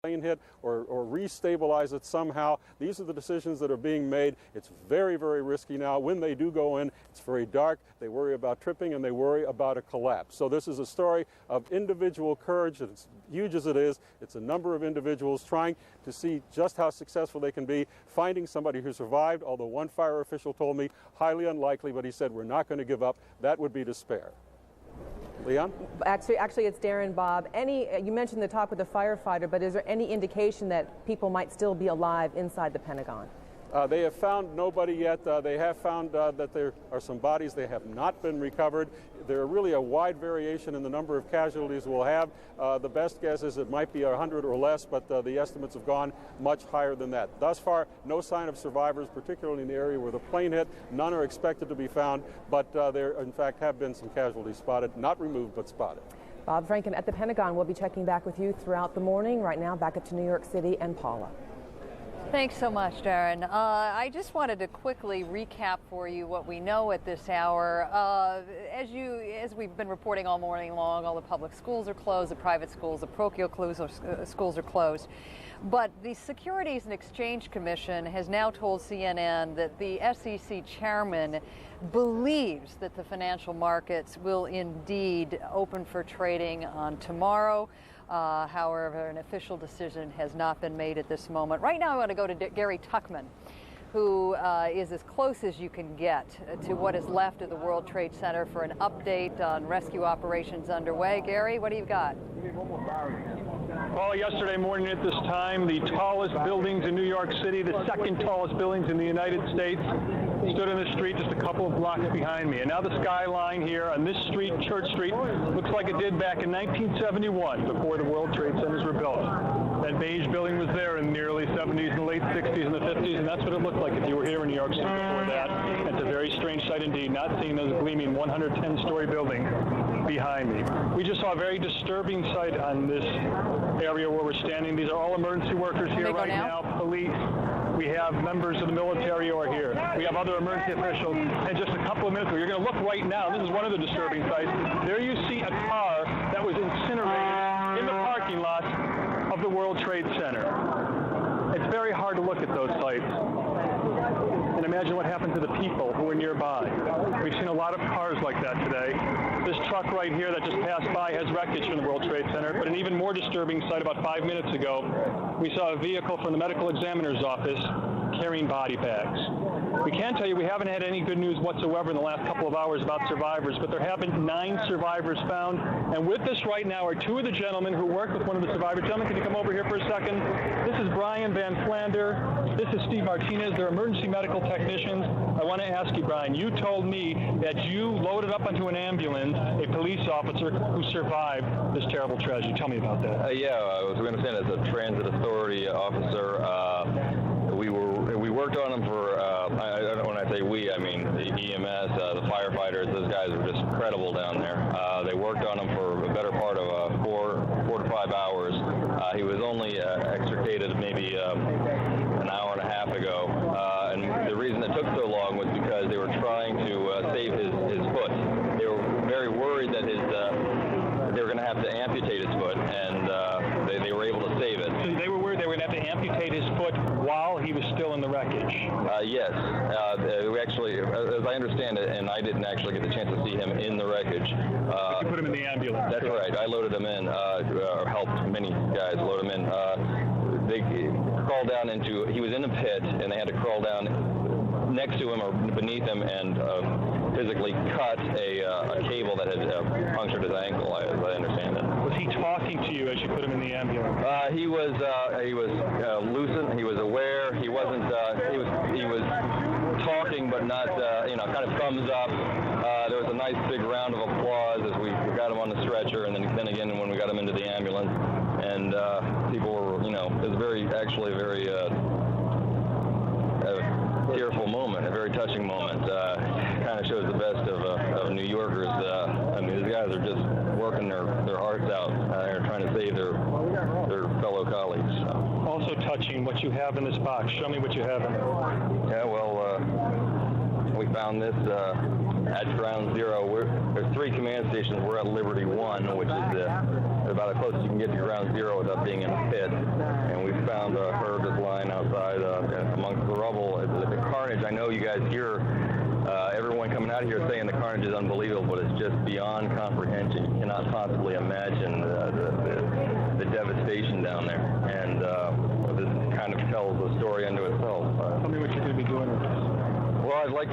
plane hit or restabilize it somehow. These are the decisions that are being made. It's very, very risky now. When they do go in, it's very dark. They worry about tripping and they worry about a collapse. So this is a story of individual courage. It's huge as it is. It's a number of individuals trying to see just how successful they can be, finding somebody who survived, although one fire official told me highly unlikely, but he said we're not going to give up. That would be despair. Leon? Actually, it's Darren, Bob. You mentioned the talk with the firefighter, but is there any indication that people might still be alive inside the Pentagon? They have found nobody yet. They have found that there are some bodies. They have not been recovered. There are really a wide variation in the number of casualties we'll have. The best guess is it might be 100 or less, but the estimates have gone much higher than that. Thus far, no sign of survivors, particularly in the area where the plane hit. None are expected to be found, but there, in fact, have been some casualties spotted, not removed, but spotted. Bob Franken at the Pentagon. We'll be checking back with you throughout the morning. Right now, back up to New York City and Paula. Thanks so much, Darren. I just wanted to quickly recap for you what we know at this hour. As we've been reporting all morning long, all the public schools are closed, the private schools, the parochial schools are closed. But the Securities and Exchange Commission has now told CNN that the SEC chairman believes that the financial markets will indeed open for trading on tomorrow. However, an official decision has not been made at this moment. Right now, I want to go to Gary Tuchman, who is as close as you can get to what is left of the World Trade Center for an update on rescue operations underway. Gary, what do you got? Well, yesterday morning at this time, the tallest buildings in New York City, the second tallest buildings in the United States, stood in the street just a couple of blocks behind me. And now the skyline here on this street, Church Street, looks like it did back in 1971 before the World Trade Centers were built. That beige building was there in the early 70s and the late 60s and the 50s, and that's what it looked like if you were here in New York City before that. It's a very strange sight indeed, not seeing those gleaming 110-story building behind me. We just saw a very disturbing sight on this area where we're standing. These are all emergency workers here right now, police. We have members of the military who are here. We have other emergency officials. And just a couple of minutes ago, you're going to look right now. This is one of the disturbing sights. There you see a car that was incinerated in the parking lot of the World Trade Center. It's very hard to look at those sites and imagine what happened to the people who were nearby. We've seen a lot of cars like that today. This truck right here that just passed by has wreckage from the World Trade Center, but an even more disturbing sight about 5 minutes ago, we saw a vehicle from the medical examiner's office carrying body bags. We can tell you we haven't had any good news whatsoever in the last couple of hours about survivors, but there have been 9 survivors found. And with us right now are 2 of the gentlemen who worked with one of the survivors. Gentlemen, can you come over here for a second? This is Brian Van Flander. This is Steve Martinez. They're emergency medical technicians. I want to ask you, Brian, you told me that you loaded up onto an ambulance a police officer who survived this terrible tragedy. Tell me about that. Yeah, I was going to say as a transit authority officer, we worked on them for, when I say we, I mean the EMS, the firefighters. Those guys were just incredible down there. They worked on him for a better part of 4 to 5 hours. He was only extricated maybe an hour and a half ago. And the reason it took so long was because they were trying to save his foot. They were very worried that they were going to have to amputate his foot, and they were able to save it. So they were worried they were going to have to amputate his foot while he was still in the wreckage? Yes. We actually, as I understand it, and I didn't actually get the chance to see him in the wreckage. You put him in the ambulance. That's right. I loaded him in, helped many guys load him in. They crawled down he was in a pit, and they had to crawl down next to him or beneath him and physically cut a cable that had punctured his ankle, as I understand it. Was he talking to you as you put him in the ambulance? He was lucid. He was aware. He wasn't. He was talking, but not. Kind of thumbs up. There was a nice big round of applause as we got him on the stretcher, and then again when we got him into the ambulance, and people were. It was very tearful moment, a very touching moment. Kind of shows the best of New Yorkers. I mean, these guys are just working their hearts out. They're trying to save their fellow colleagues. So. Also touching what you have in this box. Show me what you have in it. Yeah, well, we found this at Ground Zero. There's 3 command stations. We're at Liberty 1, which is about as close as you can get to Ground Zero without being in a pit. And we found a herd that's lying outside amongst the rubble. The carnage, I know you guys hear everyone coming out of here saying the carnage is unbelievable, but it's just beyond comprehension. You cannot possibly imagine the devastation down there. And this kind of tells the story unto itself. Tell me what you're going to be doing with this. Well, I'd like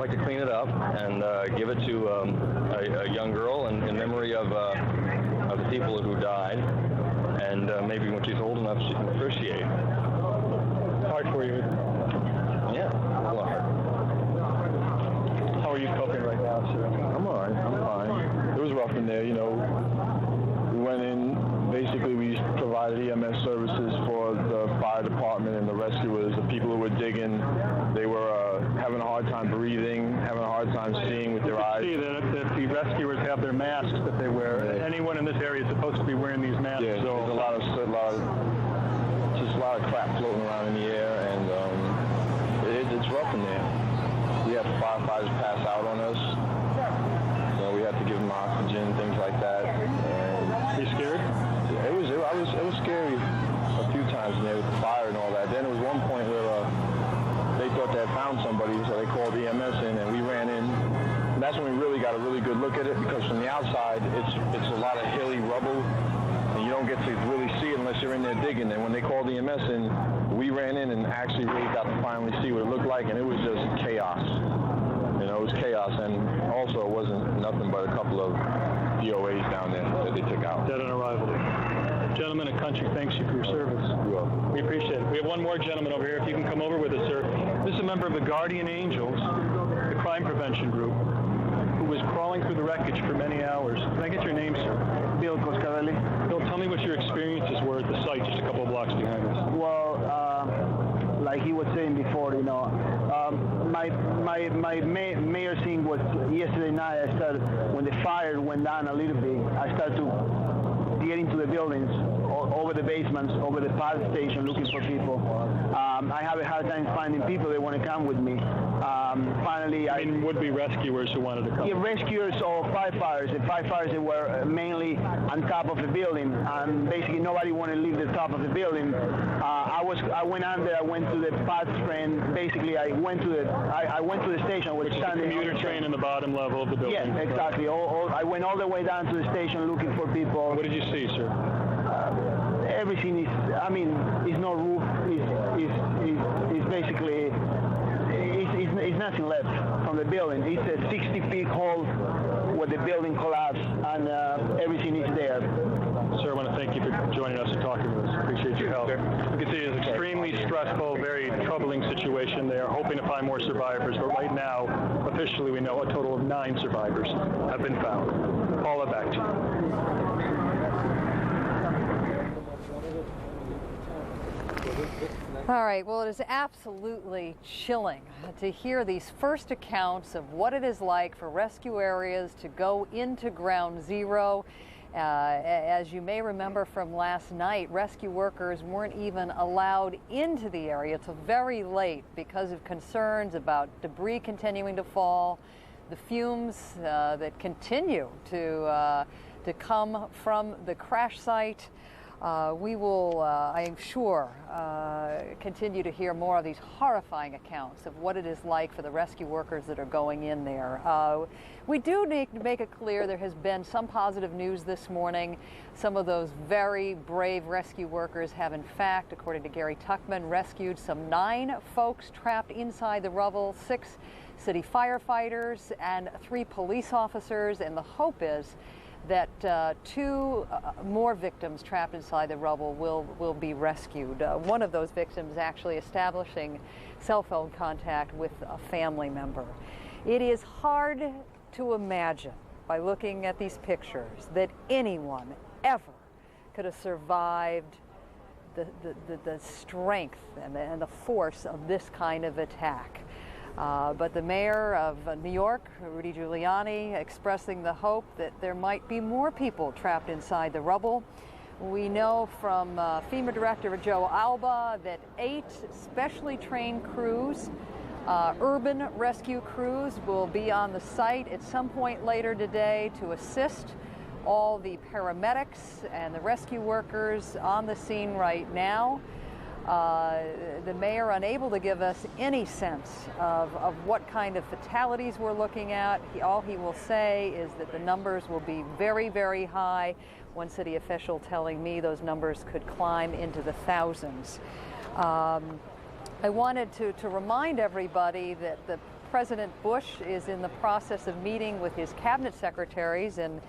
to clean it up and give it to a young girl in memory of the people who died, and maybe when she's old enough she can appreciate. Hard for you. Yeah, a lot hard. How are you coping right now, sir? I'm all right. I'm fine. It was rough in there, you know. We went in. Basically, we provided EMS services for the fire department and the rescuers, the people who were digging. They were having a hard time breathing, having a hard time seeing with their eyes. You see that the rescuers have their masks that they wear. Yeah. Anyone in this area is supposed to be wearing these masks. Yeah, so there's a lot of crap floating around in the air, and it's rough in there. We had firefighters pass out on us, so we had to give them oxygen, things like that. And are you scared? It was scary a few times in there with the fire and all that. Then there was one point where they thought they had found somebody, so they called EMS in, and we ran in. And that's when we really got a really good look at it, because from the outside, it's a lot of hilly rubble, and you don't get to really see it unless you're in there digging. And when they called EMS in, we ran in and actually really got to finally see what it looked like, and it was just chaos. You know, it was chaos, and also it wasn't nothing but a couple of DOAs down there that they took out. Dead on arrival. Gentlemen, a country thanks you for your service. We appreciate it. We have one more gentleman over here. If you can come over with us, sir. This is a member of the Guardian Angels, the crime prevention group, who was crawling through the wreckage for many hours. Can I get your name, sir? Bill Coscarelli. Bill, tell me what your experiences were at the site just a couple of blocks behind us. Well, like he was saying before, you know, my mayor thing was yesterday night. I started, when the fire went down a little bit, I started to get into the buildings, over the basements, over the fire station, looking for people. I have a hard time finding people that want to come with me. Finally, would-be rescuers who wanted to come. Yeah, rescuers or firefighters. The firefighters that were mainly on top of the building, and basically nobody wanted to leave the top of the building. I went under. I went to the path train. Basically, I went to the station where the commuter train in the bottom level of the building. Yeah, exactly. I went all the way down to the station looking for people. What did you see, sir? Everything is, is no roof. Is basically, it's nothing left from the building. It's a 60-feet hole where the building collapsed, and everything is there. Sir, I want to thank you for joining us and talking with us. Appreciate your help. You can see it's an extremely stressful, very troubling situation. They are hoping to find more survivors, but right now, officially, we know a total of 9 survivors have been found. Paula, back to you. All right, well, it is absolutely chilling to hear these first accounts of what it is like for rescue areas to go into Ground Zero. As you may remember from last night, rescue workers weren't even allowed into the area till very late because of concerns about debris continuing to fall, the fumes that continue to come from the crash site. We will, I am sure, continue to hear more of these horrifying accounts of what it is like for the rescue workers that are going in there. We do need to make it clear there has been some positive news this morning. Some of those very brave rescue workers have, in fact, according to Gary Tuckman, rescued some 9 folks trapped inside the rubble, 6 city firefighters and 3 police officers, and the hope is that 2 more victims trapped inside the rubble will be rescued. One of those victims actually establishing cell phone contact with a family member. It is hard to imagine, by looking at these pictures, that anyone ever could have survived the strength and the force of this kind of attack. But the mayor of New York, Rudy Giuliani, expressing the hope that there might be more people trapped inside the rubble. We know from FEMA Director Joe Alba that 8 specially trained crews Urban rescue crews will be on the site at some point later today to assist all the paramedics and the rescue workers on the scene right now. The mayor unable to give us any sense of what kind of fatalities we're looking at. All he will say is that the numbers will be very, very high. One city official telling me those numbers could climb into the thousands. I wanted to remind everybody that President Bush is in the process of meeting with his cabinet secretaries, and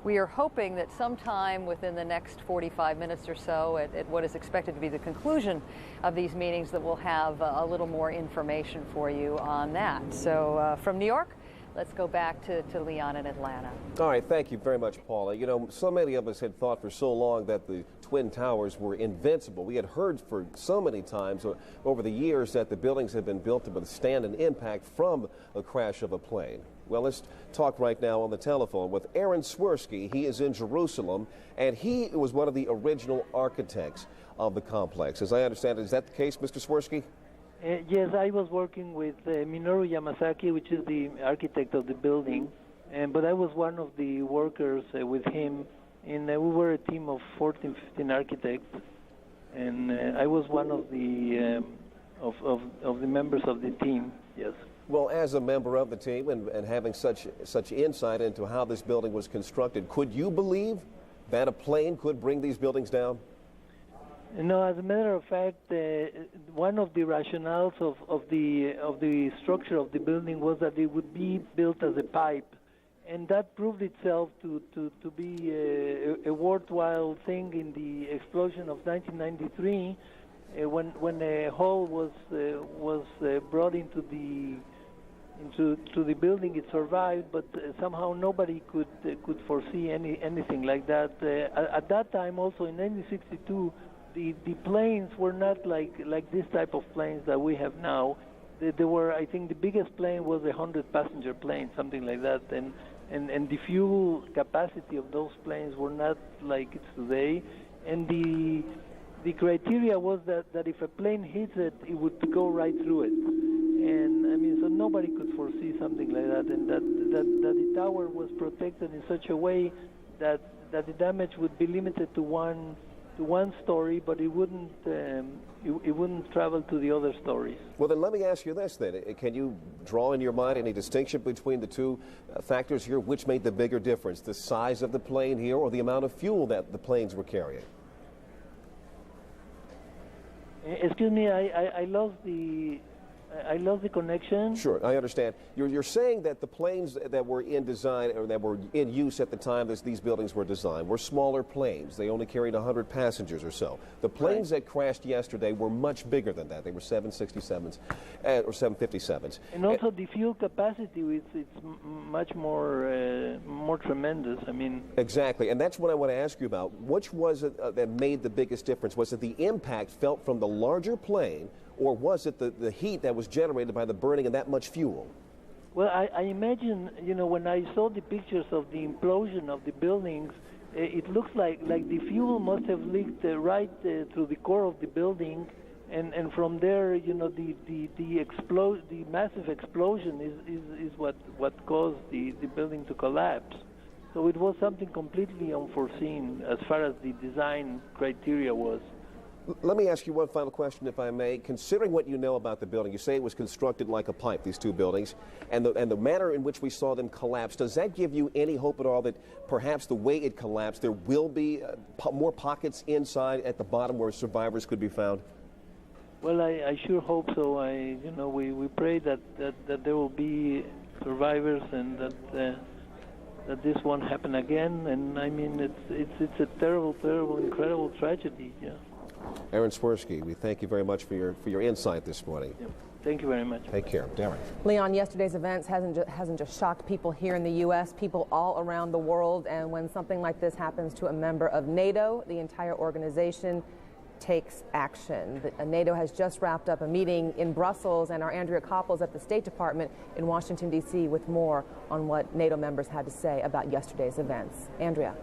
we are hoping that sometime within the next 45 minutes or so, at what is expected to be the conclusion of these meetings, that we'll have a little more information for you on that. So from New York, let's go back to Leon in Atlanta. All right, thank you very much, Paula. You know, so many of us had thought for so long that the Twin Towers were invincible. We had heard for so many times over the years that the buildings had been built to withstand an impact from a crash of a plane. Well, let's talk right now on the telephone with Aaron Swirsky. He is in Jerusalem, and he was one of the original architects of the complex. As I understand it, is that the case, Mr. Swirsky? Yes, I was working with Minoru Yamasaki, which is the architect of the building, but I was one of the workers with him, and we were a team of 14, 15 architects, and I was one of the members of the team, yes. Well, as a member of the team and having such insight into how this building was constructed, could you believe that a plane could bring these buildings down? No, as a matter of fact, one of the rationales of the structure of the building was that it would be built as a pipe, and that proved itself to be a worthwhile thing in the explosion of 1993, when a hole was brought into the building. It survived, but somehow nobody could foresee anything like that. At that time, also in 1962. The planes were not like this type of planes that we have now. They were, I think, the biggest plane was a 100-passenger plane, something like that, and the fuel capacity of those planes were not like it's today. And the criteria was that if a plane hits it, it would go right through it. And I mean, so nobody could foresee something like that, and that the tower was protected in such a way that the damage would be limited to one story, but it wouldn't travel to the other stories. Well, then let me ask you this then. Can you draw in your mind any distinction between the two factors here? Which made the bigger difference, the size of the plane here or the amount of fuel that the planes were carrying? Excuse me, I lost the connection. Sure, I understand. You're saying that the planes that were in design or that were in use at the time as these buildings were designed were smaller planes. They only carried 100 passengers or so. The planes that crashed yesterday were much bigger than that. They were 767s or 757s. And also the fuel capacity it's much more tremendous. I mean, exactly, and that's what I want to ask you about. Which was it that made the biggest difference? Was it the impact felt from the larger plane, or was it the heat that was generated by the burning of that much fuel? Well, I imagine, you know, when I saw the pictures of the implosion of the buildings, it looks like the fuel must have leaked right through the core of the building, and from there, you know, the massive explosion is what caused the building to collapse. So it was something completely unforeseen as far as the design criteria was. Let me ask you one final question, if I may. Considering what you know about the building, you say it was constructed like a pipe, these two buildings, and the manner in which we saw them collapse, does that give you any hope at all that perhaps the way it collapsed, there will be more pockets inside at the bottom where survivors could be found? Well, I sure hope so. We pray that there will be survivors and that this won't happen again. And I mean, it's a terrible, terrible, incredible tragedy. Yeah. Aaron Swirsky, we thank you very much for your insight this morning. Yeah. Thank you very much. Take care. Darren. Leon, yesterday's events hasn't just shocked people here in the U.S., people all around the world. And when something like this happens to a member of NATO, the entire organization takes action. NATO has just wrapped up a meeting in Brussels, and our Andrea Koppel's at the State Department in Washington, D.C. with more on what NATO members had to say about yesterday's events. Andrea.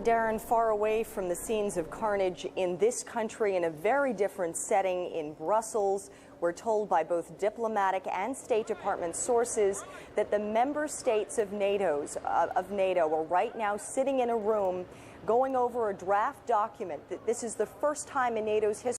Darren, far away from the scenes of carnage in this country, in a very different setting in Brussels, we're told by both diplomatic and State Department sources that the member states of NATO are right now sitting in a room going over a draft document. That this is the first time in NATO's history